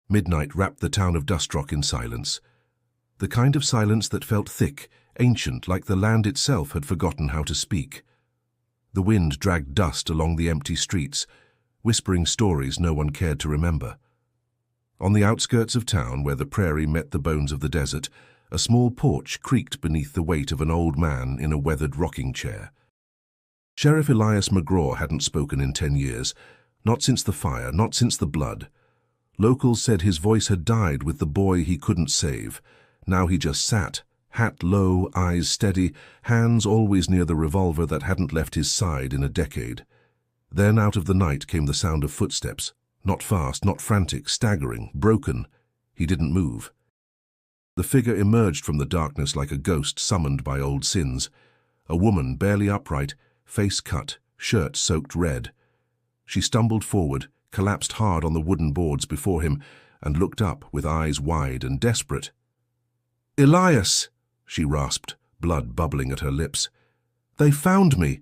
Midnight wrapped the town of Dustrock in silence. The kind of silence that felt thick, ancient, like the land itself had forgotten how to speak. The wind dragged dust along the empty streets, whispering stories no one cared to remember. On the outskirts of town, where the prairie met the bones of the desert, a small porch creaked beneath the weight of an old man in a weathered rocking chair. Sheriff Elias McGraw hadn't spoken in 10 years, not since the fire, not since the blood. Locals said his voice had died with the boy he couldn't save. Now he just sat, hat low, eyes steady, hands always near the revolver that hadn't left his side in a decade. Then out of the night came the sound of footsteps. Not fast, not frantic, staggering, broken. He didn't move. The figure emerged from the darkness like a ghost summoned by old sins. A woman, barely upright, face cut, shirt soaked red. She stumbled forward, collapsed hard on the wooden boards before him, and looked up with eyes wide and desperate. "Elias!" she rasped, blood bubbling at her lips. "They found me!"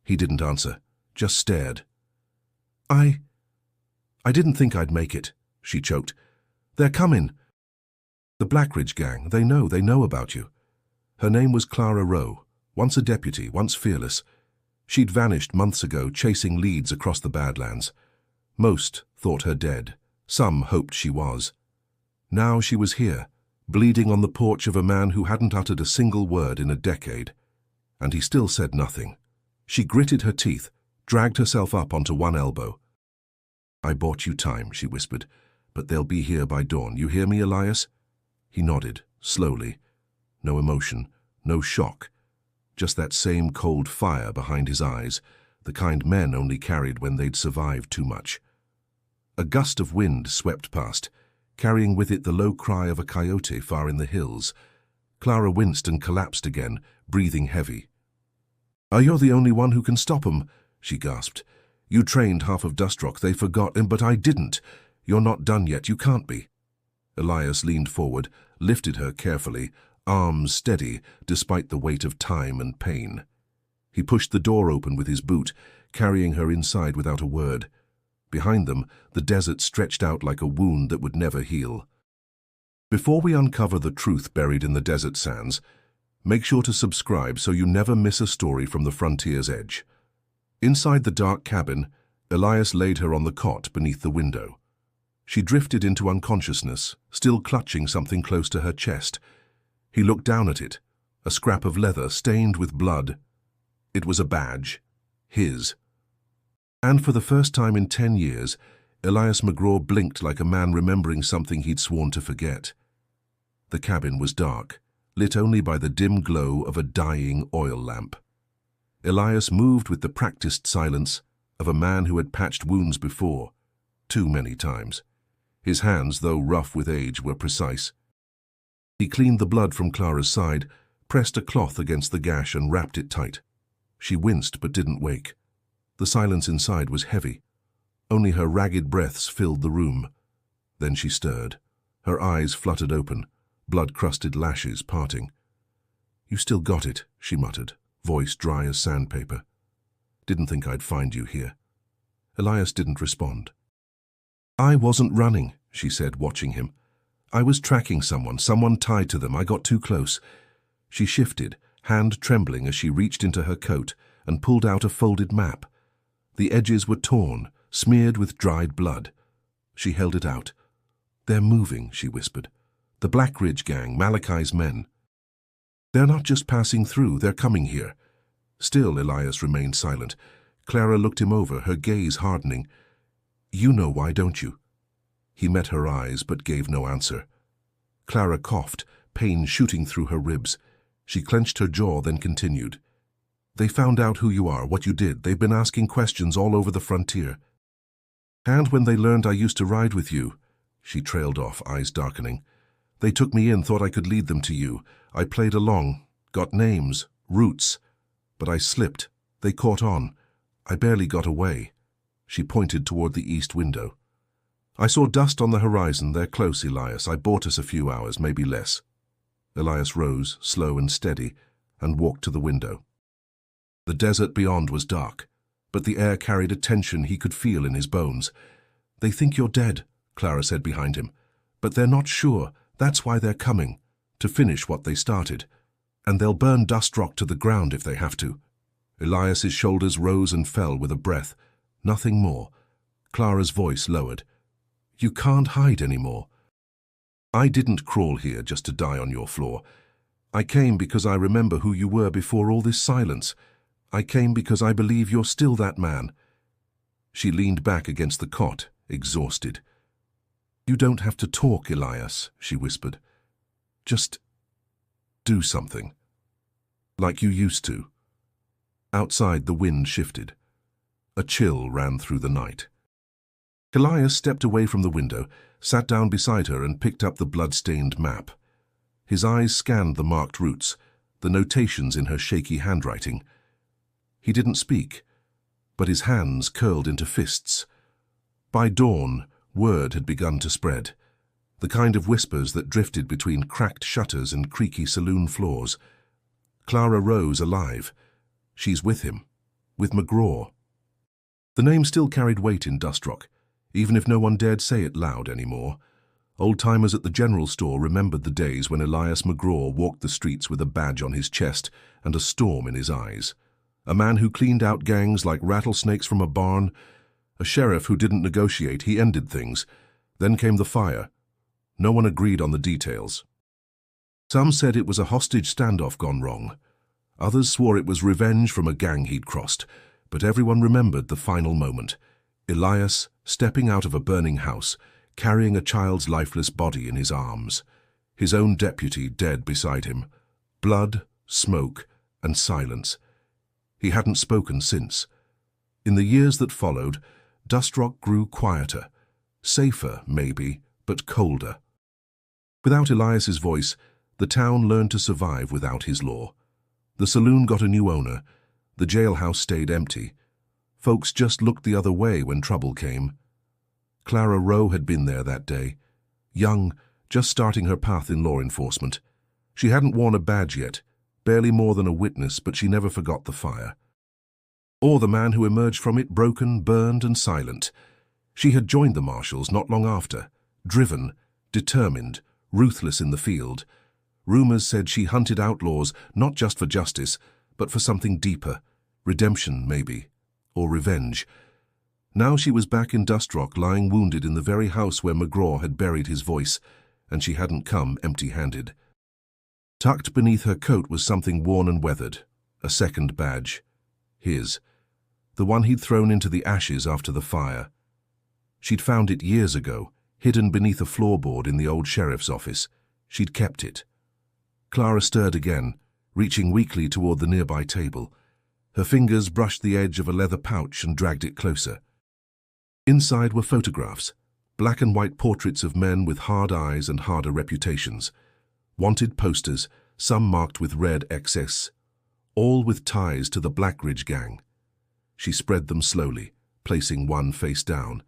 He didn't answer, just stared. I didn't think I'd make it," she choked. "They're coming. The Blackridge gang, they know about you." Her name was Clara Rowe, once a deputy, once fearless. She'd vanished months ago, chasing leads across the Badlands. Most thought her dead. Some hoped she was. Now she was here, bleeding on the porch of a man who hadn't uttered a single word in a decade. And he still said nothing. She gritted her teeth, dragged herself up onto one elbow. "I bought you time," she whispered, "but they'll be here by dawn. You hear me, Elias?" He nodded, slowly. No emotion, no shock. Just that same cold fire behind his eyes, the kind men only carried when they'd survived too much. A gust of wind swept past, carrying with it the low cry of a coyote far in the hills. Clara winced and collapsed again, breathing heavy. "You're the only one who can stop 'em," she gasped. "You trained half of Dustrock, they forgot, but I didn't. You're not done yet, you can't be." Elias leaned forward, lifted her carefully, arms steady despite the weight of time and pain. He pushed the door open with his boot, carrying her inside without a word. Behind them, the desert stretched out like a wound that would never heal. Before we uncover the truth buried in the desert sands, make sure to subscribe so you never miss a story from the frontier's edge. Inside the dark cabin, Elias laid her on the cot beneath the window. She drifted into unconsciousness, still clutching something close to her chest. He looked down at it, a scrap of leather stained with blood. It was a badge. His. And for the first time in 10 years, Elias McGraw blinked like a man remembering something he'd sworn to forget. The cabin was dark, lit only by the dim glow of a dying oil lamp. Elias moved with the practiced silence of a man who had patched wounds before, too many times. His hands, though rough with age, were precise. He cleaned the blood from Clara's side, pressed a cloth against the gash and wrapped it tight. She winced but didn't wake. The silence inside was heavy. Only her ragged breaths filled the room. Then she stirred. Her eyes fluttered open, blood-crusted lashes parting. "You still got it," she muttered, voice dry as sandpaper. "Didn't think I'd find you here." Elias didn't respond. "I wasn't running," she said, watching him. "I was tracking someone tied to them. I got too close." She shifted, hand trembling as she reached into her coat and pulled out a folded map. The edges were torn, smeared with dried blood. She held it out. "They're moving," she whispered. "The Blackridge gang, Malachi's men. They're not just passing through, they're coming here." Still, Elias remained silent. Clara looked him over, her gaze hardening. "You know why, don't you?" He met her eyes, but gave no answer. Clara coughed, pain shooting through her ribs. She clenched her jaw, then continued. "They found out who you are, what you did. They've been asking questions all over the frontier. And when they learned I used to ride with you," she trailed off, eyes darkening. "They took me in, thought I could lead them to you. I played along, got names, routes. But I slipped. They caught on. I barely got away." She pointed toward the east window. "I saw dust on the horizon. They're close, Elias. I bought us a few hours, maybe less." Elias rose, slow and steady, and walked to the window. The desert beyond was dark, but the air carried a tension he could feel in his bones. "They think you're dead," Clara said behind him. But they're not sure. That's why they're coming, to finish what they started. And they'll burn Dustrock to the ground if they have to. Elias's shoulders rose and fell with a breath. Nothing more. Clara's voice lowered. You can't hide anymore. I didn't crawl here just to die on your floor. I came because I remember who you were before all this silence. I came because I believe you're still that man. She leaned back against the cot, exhausted. You don't have to talk, Elias, she whispered. Just do something. Like you used to. Outside, the wind shifted. A chill ran through the night. Elias stepped away from the window, sat down beside her and picked up the blood-stained map. His eyes scanned the marked routes, the notations in her shaky handwriting. He didn't speak, but his hands curled into fists. By dawn, word had begun to spread, the kind of whispers that drifted between cracked shutters and creaky saloon floors. Clara rose alive. She's with him, with McGraw. The name still carried weight in Dustrock, even if no one dared say it loud anymore. Old-timers at the general store remembered the days when Elias McGraw walked the streets with a badge on his chest and a storm in his eyes. A man who cleaned out gangs like rattlesnakes from a barn. A sheriff who didn't negotiate, he ended things. Then came the fire. No one agreed on the details. Some said it was a hostage standoff gone wrong. Others swore it was revenge from a gang he'd crossed. But everyone remembered the final moment. Elias stepping out of a burning house, carrying a child's lifeless body in his arms. His own deputy dead beside him. Blood, smoke, and silence. He hadn't spoken since. In the years that followed, Dustrock grew quieter. Safer, maybe, but colder. Without Elias's voice, the town learned to survive without his law. The saloon got a new owner. The jailhouse stayed empty. Folks just looked the other way when trouble came. Clara Rowe had been there that day, young, just starting her path in law enforcement. She hadn't worn a badge yet, barely more than a witness, but she never forgot the fire. Or the man who emerged from it broken, burned, and silent. She had joined the marshals not long after, driven, determined, ruthless in the field. Rumors said she hunted outlaws not just for justice, but for something deeper, redemption maybe, or revenge. Now she was back in Dustrock, lying wounded in the very house where McGraw had buried his voice, and she hadn't come empty-handed. Tucked beneath her coat was something worn and weathered, a second badge. His. The one he'd thrown into the ashes after the fire. She'd found it years ago, hidden beneath a floorboard in the old sheriff's office. She'd kept it. Clara stirred again, reaching weakly toward the nearby table. Her fingers brushed the edge of a leather pouch and dragged it closer. Inside were photographs, black and white portraits of men with hard eyes and harder reputations. Wanted posters, some marked with red XS, all with ties to the Blackridge gang. She spread them slowly, placing one face down.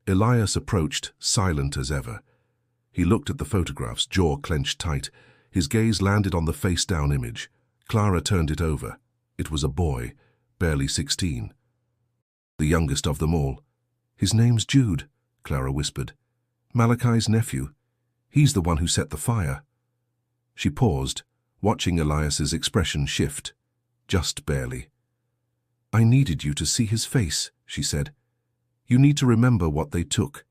Elias approached, silent as ever. He looked at the photographs, jaw clenched tight. His gaze landed on the face-down image. Clara turned it over. It was a boy, barely 16. The youngest of them all. His name's Jude, Clara whispered. Malachi's nephew. He's the one who set the fire. She paused, watching Elias's expression shift, just barely. I needed you to see his face, she said. You need to remember what they took.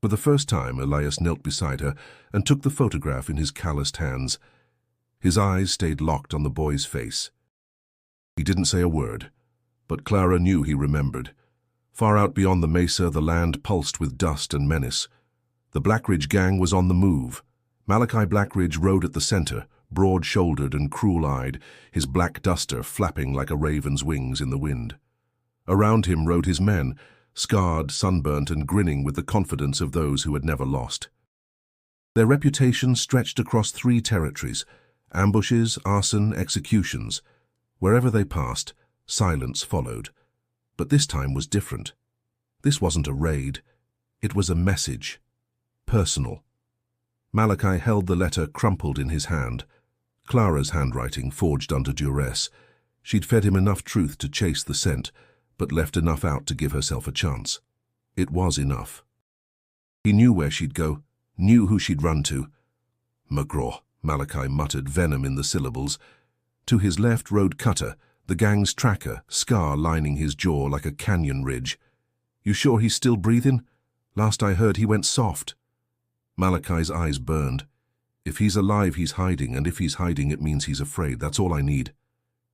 For the first time, Elias knelt beside her and took the photograph in his calloused hands. His eyes stayed locked on the boy's face. He didn't say a word, but Clara knew he remembered. Far out beyond the mesa, the land pulsed with dust and menace. The Blackridge gang was on the move. Malachi Blackridge rode at the center, broad-shouldered and cruel-eyed, his black duster flapping like a raven's wings in the wind. Around him rode his men, scarred, sunburnt, and grinning with the confidence of those who had never lost. Their reputation stretched across 3 territories: ambushes, arson, executions. Wherever they passed, silence followed. But this time was different. This wasn't a raid. It was a message. Personal. Malachi held the letter crumpled in his hand. Clara's handwriting forged under duress. She'd fed him enough truth to chase the scent, but left enough out to give herself a chance. It was enough. He knew where she'd go, knew who she'd run to. McGraw, Malachi muttered, venom in the syllables. To his left rode Cutter, the gang's tracker, scar lining his jaw like a canyon ridge. You sure he's still breathing? Last I heard he went soft. Malachi's eyes burned. If he's alive, he's hiding, and if he's hiding, it means he's afraid. That's all I need.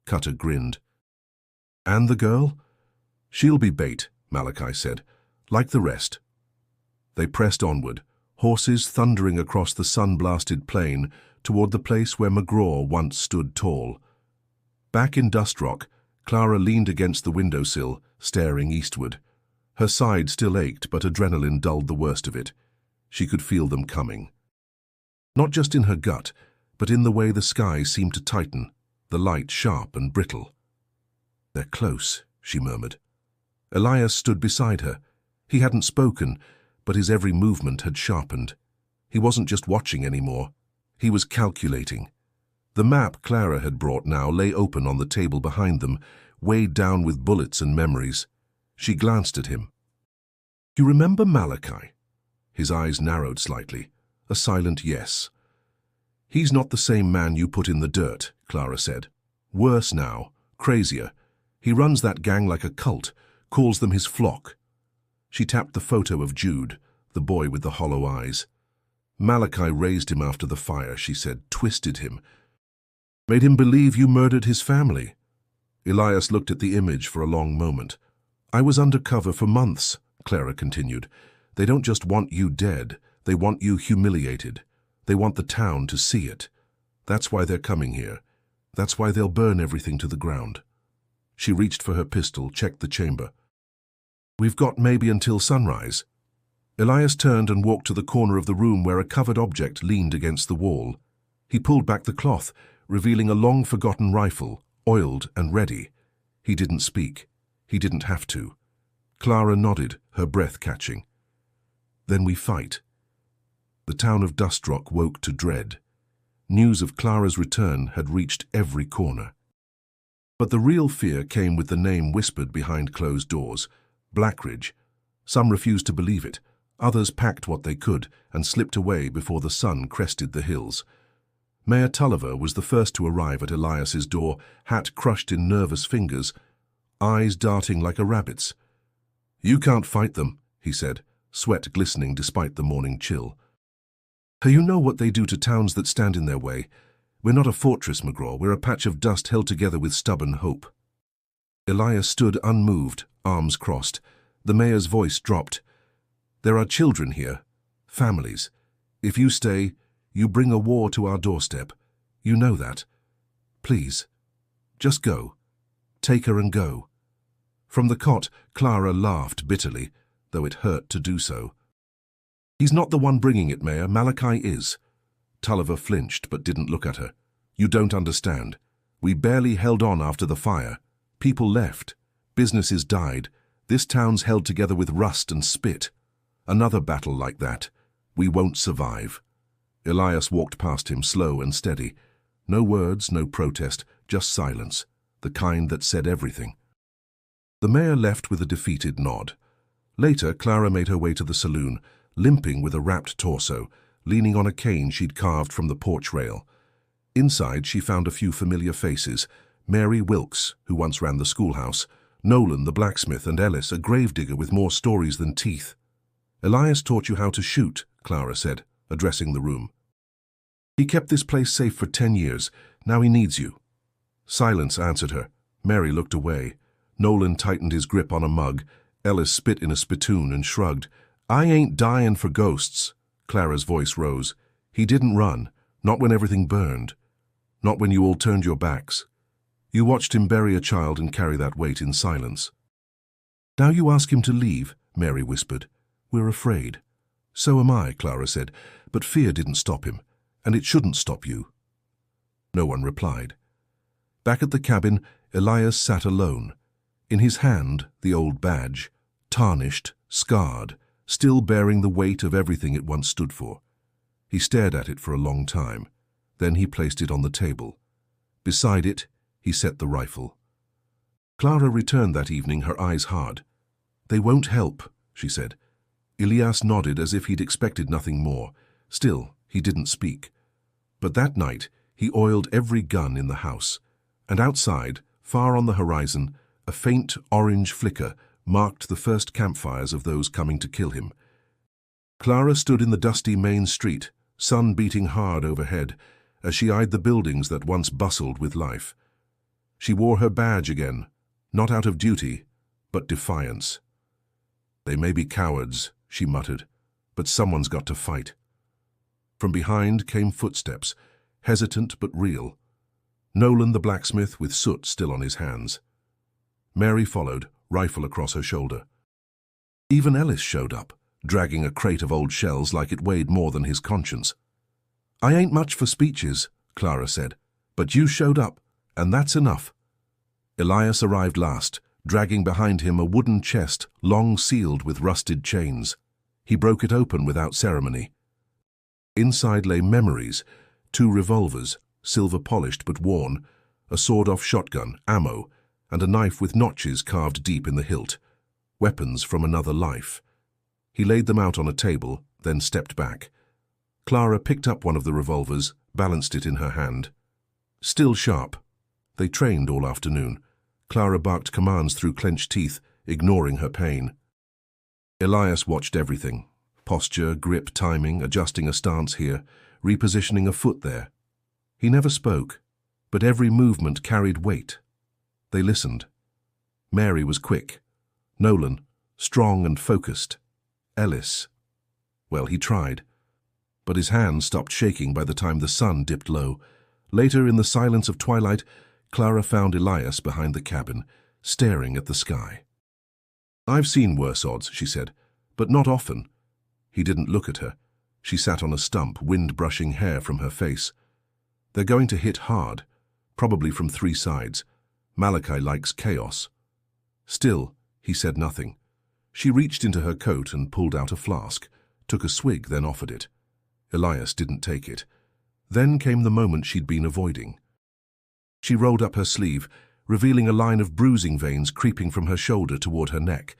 Cutter grinned. And the girl? She'll be bait, Malachi said, like the rest. They pressed onward, horses thundering across the sun-blasted plain toward the place where McGraw once stood tall. Back in Dust Rock, Clara leaned against the windowsill, staring eastward. Her side still ached, but adrenaline dulled the worst of it. She could feel them coming. Not just in her gut, but in the way the sky seemed to tighten, the light sharp and brittle. They're close, she murmured. Elias stood beside her. He hadn't spoken, but his every movement had sharpened. He wasn't just watching anymore. He was calculating. The map Clara had brought now lay open on the table behind them, weighed down with bullets and memories. She glanced at him. You remember Malachi? His eyes narrowed slightly. A silent yes. He's not the same man you put in the dirt, Clara said. Worse now, crazier. He runs that gang like a cult, calls them his flock. She tapped the photo of Jude, the boy with the hollow eyes. Malachi raised him after the fire, she said, twisted him. Made him believe you murdered his family. Elias looked at the image for a long moment. I was undercover for months, Clara continued. They don't just want you dead, they want you humiliated. They want the town to see it. That's why they're coming here. That's why they'll burn everything to the ground. She reached for her pistol, checked the chamber. We've got maybe until sunrise. Elias turned and walked to the corner of the room where a covered object leaned against the wall. He pulled back the cloth, revealing a long-forgotten rifle, oiled and ready. He didn't speak. He didn't have to. Clara nodded, her breath catching. Then we fight. The town of Dust Rock woke to dread. News of Clara's return had reached every corner. But the real fear came with the name whispered behind closed doors, Blackridge. Some refused to believe it. Others packed what they could and slipped away before the sun crested the hills. Mayor Tulliver was the first to arrive at Elias's door, hat crushed in nervous fingers, eyes darting like a rabbit's. You can't fight them, he said, sweat glistening despite the morning chill. You know what they do to towns that stand in their way. We're not a fortress, McGraw. We're a patch of dust held together with stubborn hope. Elias stood unmoved, arms crossed. The mayor's voice dropped. There are children here, families. If you stay, you bring a war to our doorstep. You know that. Please, just go. Take her and go. From the cot, Clara laughed bitterly, though it hurt to do so. He's not the one bringing it, Mayor. Malachi is. Tulliver flinched but didn't look at her. You don't understand. We barely held on after the fire. People left. Businesses died. This town's held together with rust and spit. Another battle like that. We won't survive. Elias walked past him, slow and steady. No words, no protest, just silence, the kind that said everything. The mayor left with a defeated nod. Later, Clara made her way to the saloon, limping with a wrapped torso, leaning on a cane she'd carved from the porch rail. Inside, she found a few familiar faces: Mary Wilkes, who once ran the schoolhouse, Nolan, the blacksmith, and Ellis, a gravedigger with more stories than teeth. Elias taught you how to shoot, Clara said, addressing the room. He kept this place safe for 10 years. Now he needs you. Silence answered her. Mary looked away. Nolan tightened his grip on a mug. Ellis spit in a spittoon and shrugged. I ain't dying for ghosts. Clara's voice rose. He didn't run, not when everything burned. Not when you all turned your backs. You watched him bury a child and carry that weight in silence. Now you ask him to leave, Mary whispered. We're afraid. So am I, Clara said, but fear didn't stop him, and it shouldn't stop you. No one replied. Back at the cabin, Elias sat alone. In his hand, the old badge, tarnished, scarred, still bearing the weight of everything it once stood for. He stared at it for a long time. Then he placed it on the table. Beside it, he set the rifle. Clara returned that evening, her eyes hard. They won't help, she said. Elias nodded as if he'd expected nothing more. Still, he didn't speak. But that night, he oiled every gun in the house. And outside, far on the horizon, a faint orange flicker marked the first campfires of those coming to kill him. Clara stood in the dusty main street, sun beating hard overhead, as she eyed the buildings that once bustled with life. She wore her badge again, not out of duty, but defiance. "They may be cowards," she muttered, "but someone's got to fight." From behind came footsteps, hesitant but real. Nolan the blacksmith with soot still on his hands. Mary followed, rifle across her shoulder. Even Ellis showed up, dragging a crate of old shells like it weighed more than his conscience. "I ain't much for speeches," Clara said, "but you showed up, and that's enough." Elias arrived last, dragging behind him a wooden chest long sealed with rusted chains. He broke it open without ceremony. Inside lay memories, 2 revolvers, silver-polished but worn, a sawed-off shotgun, ammo, and a knife with notches carved deep in the hilt. Weapons from another life. He laid them out on a table, then stepped back. Clara picked up one of the revolvers, balanced it in her hand. Still sharp. They trained all afternoon. Clara barked commands through clenched teeth, ignoring her pain. Elias watched everything. Posture, grip, timing, adjusting a stance here, repositioning a foot there. He never spoke, but every movement carried weight. They listened. Mary was quick. Nolan, strong and focused. Ellis. Well, he tried. But his hand stopped shaking by the time the sun dipped low. Later, in the silence of twilight, Clara found Elias behind the cabin, staring at the sky. "I've seen worse odds," she said, "but not often." He didn't look at her. She sat on a stump, wind-brushing hair from her face. "They're going to hit hard, probably from 3 sides. Malachi likes chaos." Still, he said nothing. She reached into her coat and pulled out a flask, took a swig, then offered it. Elias didn't take it. Then came the moment she'd been avoiding. She rolled up her sleeve, revealing a line of bruising veins creeping from her shoulder toward her neck.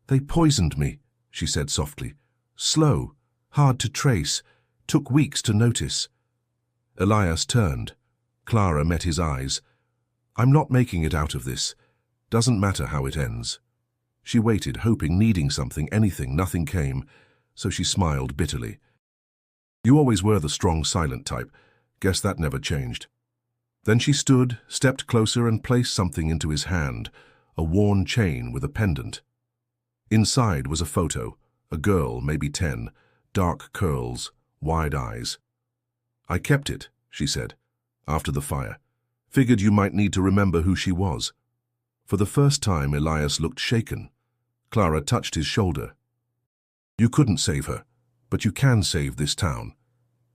"They poisoned me," she said softly. "Slow, hard to trace, took weeks to notice." Elias turned. Clara met his eyes. "I'm not making it out of this. Doesn't matter how it ends." She waited, hoping, needing something, anything. Nothing came, so she smiled bitterly. "You always were the strong, silent type. Guess that never changed." Then she stood, stepped closer, and placed something into his hand, a worn chain with a pendant. Inside was a photo, a girl, maybe 10, dark curls, wide eyes. "I kept it," she said, "after the fire. Figured you might need to remember who she was." For the first time, Elias looked shaken. Clara touched his shoulder. "You couldn't save her, but you can save this town."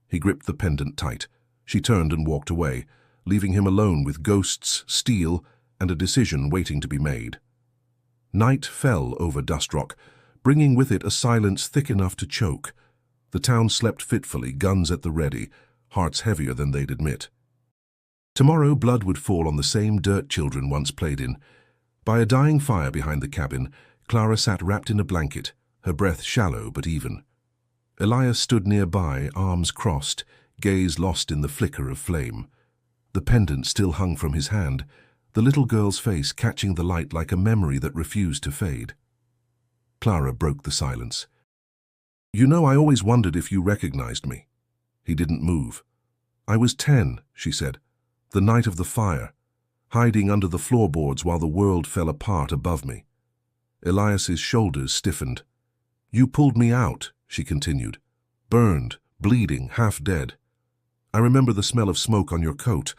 He gripped the pendant tight. She turned and walked away, leaving him alone with ghosts, steel, and a decision waiting to be made. Night fell over Dust Rock, bringing with it a silence thick enough to choke. The town slept fitfully, guns at the ready, hearts heavier than they'd admit. Tomorrow blood would fall on the same dirt children once played in. By a dying fire behind the cabin, Clara sat wrapped in a blanket, her breath shallow but even. Elias stood nearby, arms crossed, gaze lost in the flicker of flame. The pendant still hung from his hand, the little girl's face catching the light like a memory that refused to fade. Clara broke the silence. "You know, I always wondered if you recognized me." He didn't move. "I was 10, she said, "the night of the fire, hiding under the floorboards while the world fell apart above me." Elias's shoulders stiffened. "You pulled me out," she continued. "Burned, bleeding, half dead. I remember the smell of smoke on your coat.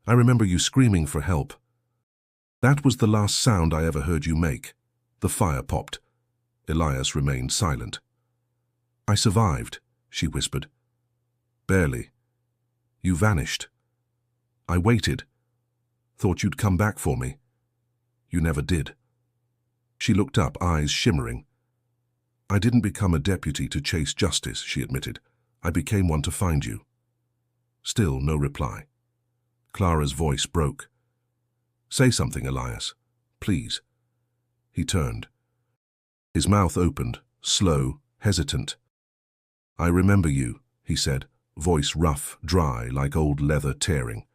I remember you screaming for help. That was the last sound I ever heard you make." The fire popped. Elias remained silent. "I survived," she whispered. "Barely. You vanished. I waited. Thought you'd come back for me. You never did." She looked up, eyes shimmering. "I didn't become a deputy to chase justice," she admitted. "I became one to find you." Still no reply. Clara's voice broke. "Say something, Elias. Please." He turned. His mouth opened, slow, hesitant. "I remember you," he said, voice rough, dry, like old leather tearing.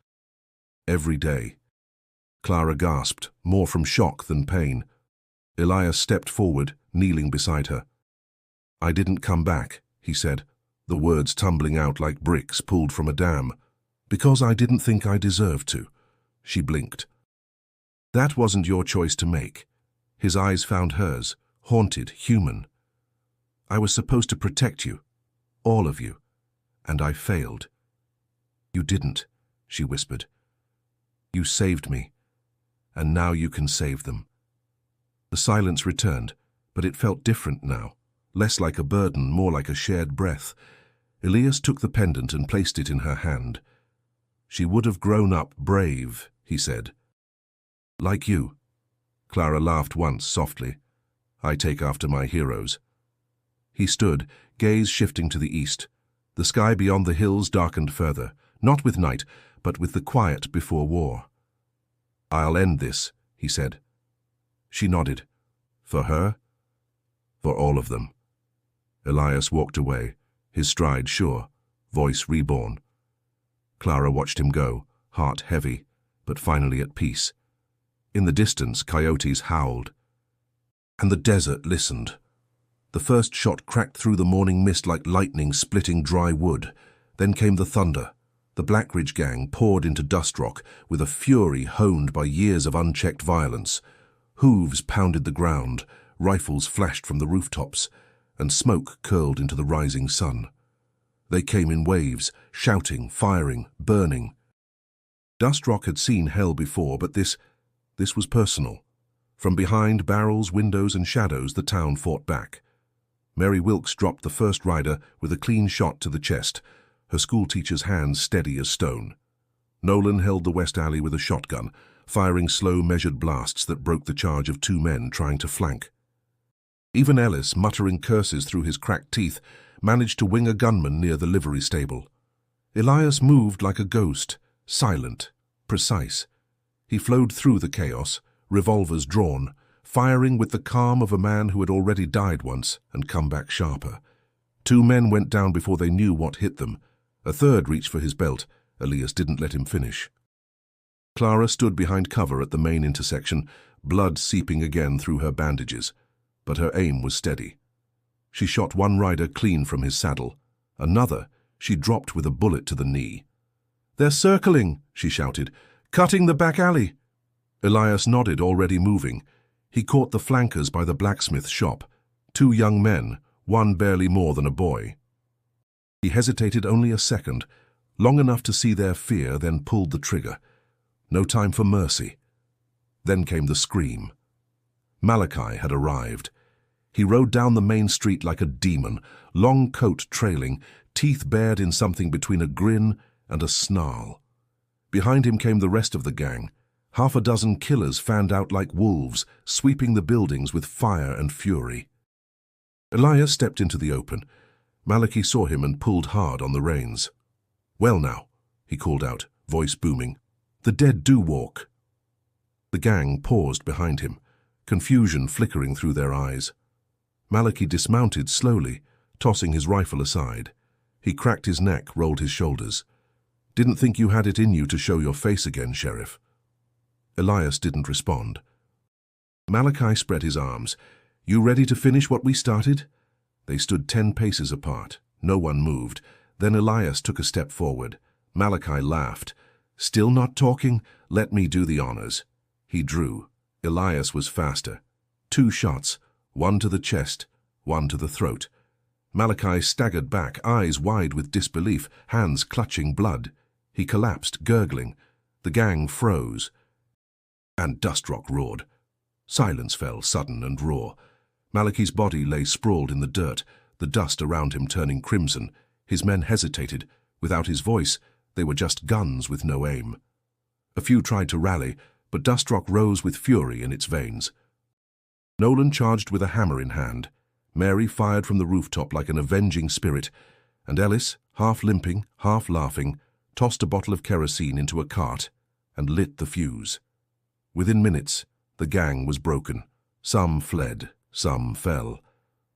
"Every day." Clara gasped, more from shock than pain. Elias stepped forward, kneeling beside her. "I didn't come back," he said, the words tumbling out like bricks pulled from a dam. "Because I didn't think I deserved to." She blinked. "That wasn't your choice to make." His eyes found hers, haunted, human. "I was supposed to protect you, all of you, and I failed." "You didn't," she whispered. "You saved me, and now you can save them." The silence returned, but it felt different now, less like a burden, more like a shared breath. Elias took the pendant and placed it in her hand. "She would have grown up brave," he said. "Like you." Clara laughed once, softly. "I take after my heroes." He stood, gaze shifting to the east. The sky beyond the hills darkened further, not with night, but with the quiet before war. "I'll end this," he said. She nodded. "For her?" "For all of them." Elias walked away, his stride sure, voice reborn. Clara watched him go, heart heavy, but finally at peace. In the distance, coyotes howled, and the desert listened. The first shot cracked through the morning mist like lightning splitting dry wood. Then came the thunder. The Blackridge gang poured into Dust Rock with a fury honed by years of unchecked violence. Hooves pounded the ground, rifles flashed from the rooftops, and smoke curled into the rising sun. They came in waves, shouting, firing, burning. Dust Rock had seen hell before, but this was personal. From behind barrels, windows, and shadows, the town fought back. Mary Wilkes dropped the first rider with a clean shot to the chest, her schoolteacher's hands steady as stone. Nolan held the west alley with a shotgun, firing slow, measured blasts that broke the charge of two men trying to flank. Even Ellis, muttering curses through his cracked teeth, managed to wing a gunman near the livery stable. Elias moved like a ghost, silent, precise. He flowed through the chaos, revolvers drawn, firing with the calm of a man who had already died once and come back sharper. Two men went down before they knew what hit them. A third reached for his belt. Elias didn't let him finish. Clara stood behind cover at the main intersection, blood seeping again through her bandages, but her aim was steady. She shot one rider clean from his saddle. Another she dropped with a bullet to the knee. "They're circling," she shouted, "cutting the back alley." Elias nodded, already moving. He caught the flankers by the blacksmith shop, two young men, one barely more than a boy. He hesitated only a second, long enough to see their fear, then pulled the trigger. No time for mercy. Then came the scream. Malachi had arrived. He rode down the main street like a demon, long coat trailing, teeth bared in something between a grin and a snarl. Behind him came the rest of the gang, half a dozen killers fanned out like wolves, sweeping the buildings with fire and fury. Elias stepped into the open. Malachi saw him and pulled hard on the reins. "Well now," he called out, voice booming. "The dead do walk." The gang paused behind him, confusion flickering through their eyes. Malachi dismounted slowly, tossing his rifle aside. He cracked his neck, rolled his shoulders. "Didn't think you had it in you to show your face again, Sheriff." Elias didn't respond. Malachi spread his arms. "You ready to finish what we started?" They stood 10 paces apart. No one moved. Then Elias took a step forward. Malachi laughed. "Still not talking? Let me do the honors." He drew. Elias was faster. 2 shots, one to the chest, one to the throat. Malachi staggered back, eyes wide with disbelief, hands clutching blood. He collapsed, gurgling. The gang froze. And Dust Rock roared. Silence fell, sudden and raw. Malachi's body lay sprawled in the dirt, the dust around him turning crimson. His men hesitated. Without his voice, they were just guns with no aim. A few tried to rally, but Dust Rock rose with fury in its veins. Nolan charged with a hammer in hand. Mary fired from the rooftop like an avenging spirit, and Ellis, half limping, half laughing, tossed a bottle of kerosene into a cart and lit the fuse. Within minutes, the gang was broken. Some fled, some fell.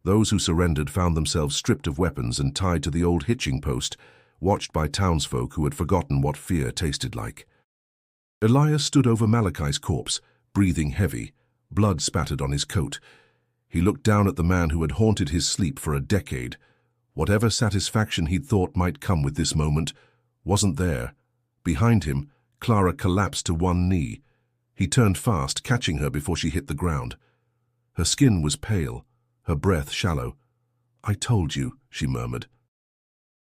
Those who surrendered found themselves stripped of weapons and tied to the old hitching post, watched by townsfolk who had forgotten what fear tasted like. Elias stood over Malachi's corpse, breathing heavy, blood spattered on his coat. He looked down at the man who had haunted his sleep for a decade. Whatever satisfaction he'd thought might come with this moment wasn't there. Behind him, Clara collapsed to one knee. He turned fast, catching her before she hit the ground. Her skin was pale, her breath shallow. "I told you," she murmured.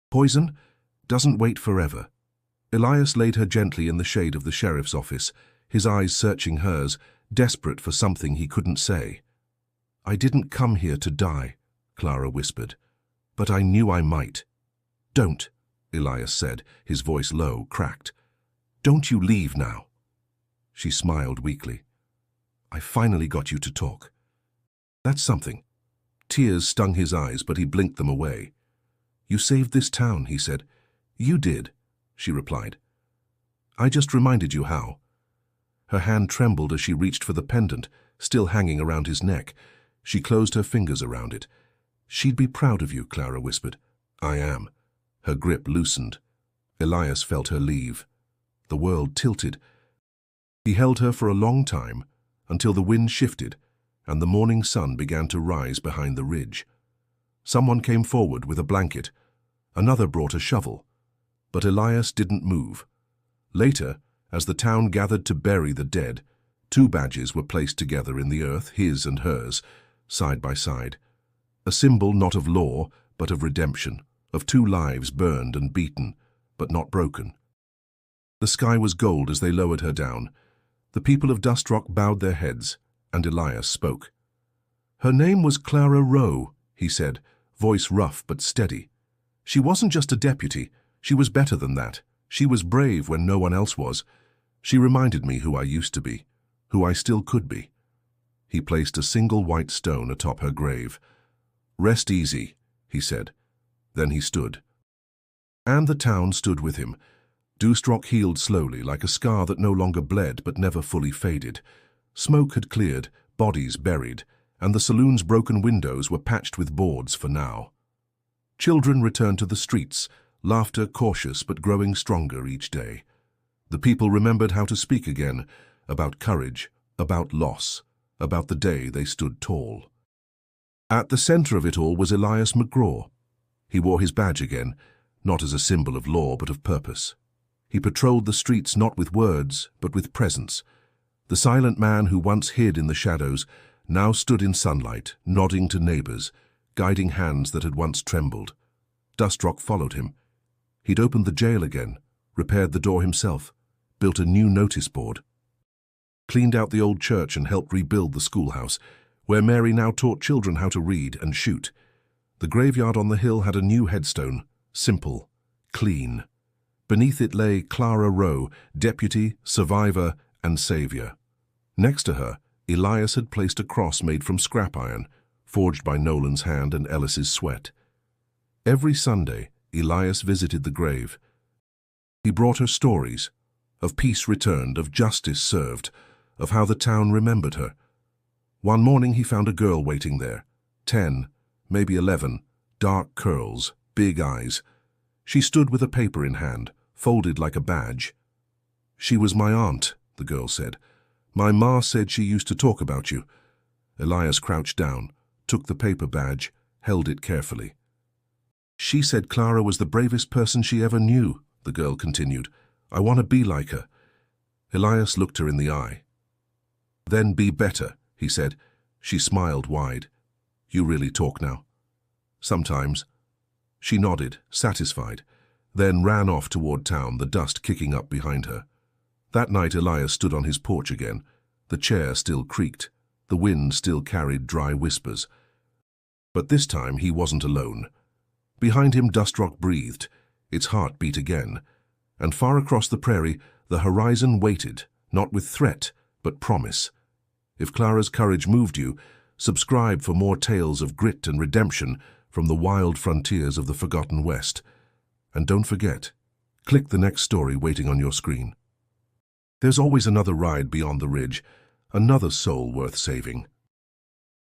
"Poison doesn't wait forever." Elias laid her gently in the shade of the sheriff's office, his eyes searching hers, desperate for something he couldn't say. "I didn't come here to die," Clara whispered, "but I knew I might." "Don't," Elias said, his voice low, cracked. "Don't you leave now." She smiled weakly. "I finally got you to talk. That's something." Tears stung his eyes, but he blinked them away. "You saved this town," he said. "You did," she replied. "I just reminded you how." Her hand trembled as she reached for the pendant, still hanging around his neck. She closed her fingers around it. "She'd be proud of you," Clara whispered. "I am." Her grip loosened. Elias felt her leave. The world tilted. He held her for a long time, until the wind shifted and the morning sun began to rise behind the ridge. Someone came forward with a blanket. Another brought a shovel. But Elias didn't move. Later, as the town gathered to bury the dead, 2 badges were placed together in the earth, his and hers, side by side. A symbol not of law, but of redemption, of 2 lives burned and beaten, but not broken. The sky was gold as they lowered her down. The people of Dust Rock bowed their heads, and Elias spoke. "Her name was Clara Rowe," he said, voice rough but steady. "She wasn't just a deputy. She was better than that. She was brave when no one else was. She reminded me who I used to be, who I still could be." He placed a single white stone atop her grave. "Rest easy," he said. Then he stood. And the town stood with him. Dustrock healed slowly, like a scar that no longer bled but never fully faded. Smoke had cleared, bodies buried, and the saloon's broken windows were patched with boards for now. Children returned to the streets, laughter cautious but growing stronger each day. The people remembered how to speak again, about courage, about loss, about the day they stood tall. At the center of it all was Elias McGraw. He wore his badge again, not as a symbol of law but of purpose. He patrolled the streets not with words but with presence. The silent man who once hid in the shadows now stood in sunlight, nodding to neighbors, guiding hands that had once trembled. Dustrock followed him. He'd opened the jail again, repaired the door himself, built a new notice board, cleaned out the old church and helped rebuild the schoolhouse, where Mary now taught children how to read and shoot. The graveyard on the hill had a new headstone, simple, clean. Beneath it lay Clara Rowe, deputy, survivor, and savior. Next to her, Elias had placed a cross made from scrap iron, forged by Nolan's hand and Ellis's sweat. Every Sunday, Elias visited the grave. He brought her stories, of peace returned, of justice served, of how the town remembered her. One morning he found a girl waiting there, 10, maybe 11, dark curls, big eyes. She stood with a paper in hand, folded like a badge. "She was my aunt," the girl said. "My ma said she used to talk about you." Elias crouched down, took the paper badge, held it carefully. "She said Clara was the bravest person she ever knew," the girl continued. "I want to be like her." Elias looked her in the eye. "Then be better," he said. She smiled wide. "You really talk now?" "Sometimes." She nodded, satisfied, then ran off toward town, the dust kicking up behind her. That night Elias stood on his porch again. The chair still creaked. The wind still carried dry whispers. But this time he wasn't alone. Behind him Dustrock breathed. Its heart beat again. And far across the prairie, the horizon waited, not with threat, but promise. If Clara's courage moved you, subscribe for more tales of grit and redemption from the wild frontiers of the forgotten West. And don't forget, click the next story waiting on your screen. There's always another ride beyond the ridge, another soul worth saving.